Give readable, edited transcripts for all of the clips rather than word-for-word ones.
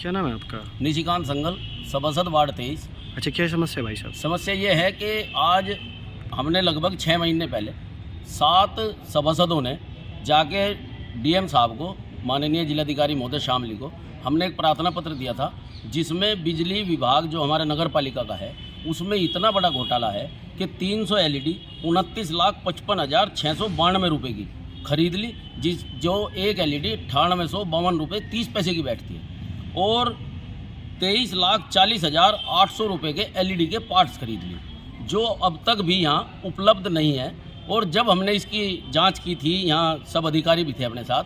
क्या नाम है आपका? निशिकांत संगल, सभासद वार्ड 23। अच्छा, क्या समस्या है भाई साहब? समस्या ये है कि आज हमने लगभग 6 महीने पहले 7 सभासदों ने जाके डीएम साहब को, माननीय जिलाधिकारी महोदय शामली को, हमने एक प्रार्थना पत्र दिया था, जिसमें बिजली विभाग जो हमारे नगर पालिका का है उसमें इतना बड़ा घोटाला है कि 300 एलईडी 29,55,692 रुपये की खरीद ली, जो एक एलईडी 9852 रुपये 30 पैसे की बैठती है, और 23,40,800 रुपये के एलईडी के पार्ट्स खरीद लिए, जो अब तक भी यहाँ उपलब्ध नहीं है। और जब हमने इसकी जांच की थी, यहाँ सब अधिकारी भी थे अपने साथ,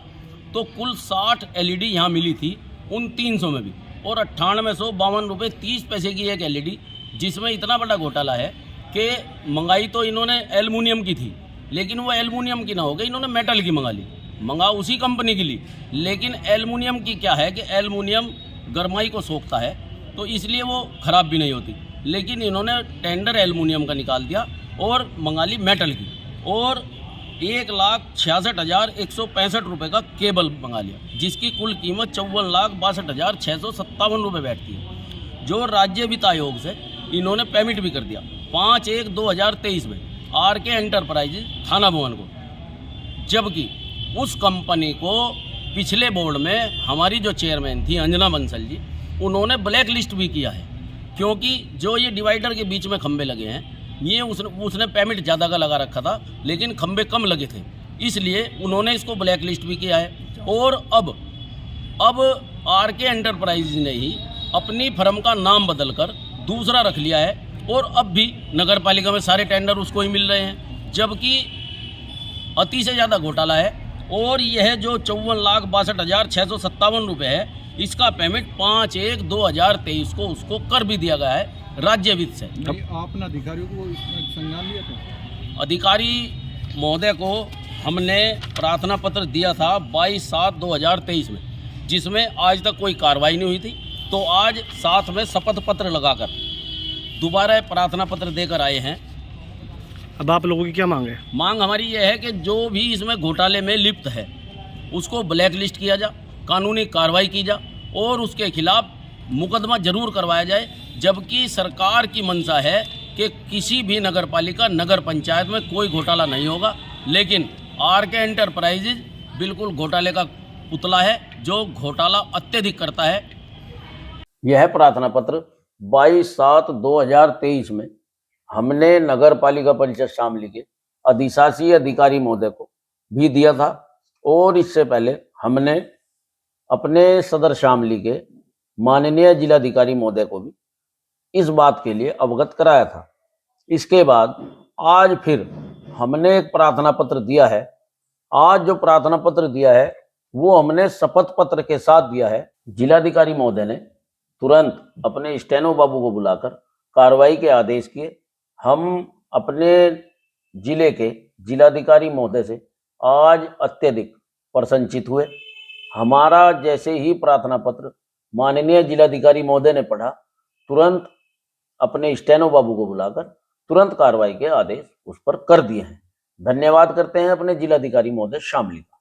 तो कुल 60 एलईडी यहाँ मिली थी उन 300 में भी, और 9852 रुपये 30 पैसे की एक एलईडी, जिसमें इतना बड़ा घोटाला है कि मंगाई तो इन्होंने एल्युमिनियम की थी, लेकिन वो एल्युमिनियम की ना हो गई, इन्होंने मेटल की मंगा उसी कंपनी की ली, लेकिन एल्युमिनियम की क्या है कि एल्युमिनियम गरमाई को सोखता है, तो इसलिए वो ख़राब भी नहीं होती, लेकिन इन्होंने टेंडर एल्युमिनियम का निकाल दिया और मंगा ली मेटल की, और 1,66,165 रुपये का केबल मंगा लिया, जिसकी कुल कीमत 54,62,657 रुपये बैठती है, जो राज्य वित्त आयोग से इन्होंने पेमेंट भी कर दिया 5/1/2023 में आरके एंटरप्राइजेज थाना भवन को, जबकि उस कंपनी को पिछले बोर्ड में हमारी जो चेयरमैन थी अंजना बंसल जी, उन्होंने ब्लैक लिस्ट भी किया है, क्योंकि जो ये डिवाइडर के बीच में खंबे लगे हैं, ये उसने पेमेंट ज़्यादा का लगा रखा था, लेकिन खंबे कम लगे थे, इसलिए उन्होंने इसको ब्लैक लिस्ट भी किया है। और अब आरके एंटरप्राइजेज ने ही अपनी फर्म का नाम बदलकर दूसरा रख लिया है, और अब भी नगर पालिका में सारे टेंडर उसको ही मिल रहे हैं, जबकि अति से ज़्यादा घोटाला है। और यह जो 54,62,657 रुपये है, इसका पेमेंट 5/1/2023 को उसको कर भी दिया गया है राज्य वित्त से। आपने अधिकारियों को इसमें संज्ञान लिया था? अधिकारी महोदय को हमने प्रार्थना पत्र दिया था 22/7/2023 में, जिसमें आज तक कोई कार्रवाई नहीं हुई थी, तो आज साथ में शपथ पत्र लगाकर दोबारा प्रार्थना पत्र देकर आए हैं। अब आप लोगों की क्या मांग है? मांग हमारी यह है कि जो भी इसमें घोटाले में लिप्त है उसको ब्लैक लिस्ट किया जा, कानूनी कार्रवाई की जा, और उसके खिलाफ मुकदमा जरूर करवाया जाए, जबकि सरकार की मंशा है कि किसी भी नगर पालिका नगर पंचायत में कोई घोटाला नहीं होगा, लेकिन आरके एंटरप्राइजेज बिल्कुल घोटाले का पुतला है, जो घोटाला अत्यधिक करता है। यह प्रार्थना पत्र 22/7/2023 में हमने नगर पालिका परिषद शामली के अधिशासी अधिकारी महोदय को भी दिया था, और इससे पहले हमने अपने सदर शामली के माननीय जिलाधिकारी महोदय को भी इस बात के लिए अवगत कराया था। इसके बाद आज फिर हमने एक प्रार्थना पत्र दिया है। आज जो प्रार्थना पत्र दिया है वो हमने शपथ पत्र के साथ दिया है। जिलाधिकारी महोदय ने तुरंत अपने स्टेनो बाबू को बुलाकर कार्रवाई के आदेश किए। हम अपने जिले के जिलाधिकारी महोदय से आज अत्यधिक प्रसन्नचित हुए। हमारा जैसे ही प्रार्थना पत्र माननीय जिलाधिकारी महोदय ने पढ़ा, तुरंत अपने स्टेनो बाबू को बुलाकर तुरंत कार्रवाई के आदेश उस पर कर दिए हैं। धन्यवाद करते हैं अपने जिलाधिकारी महोदय शामली का।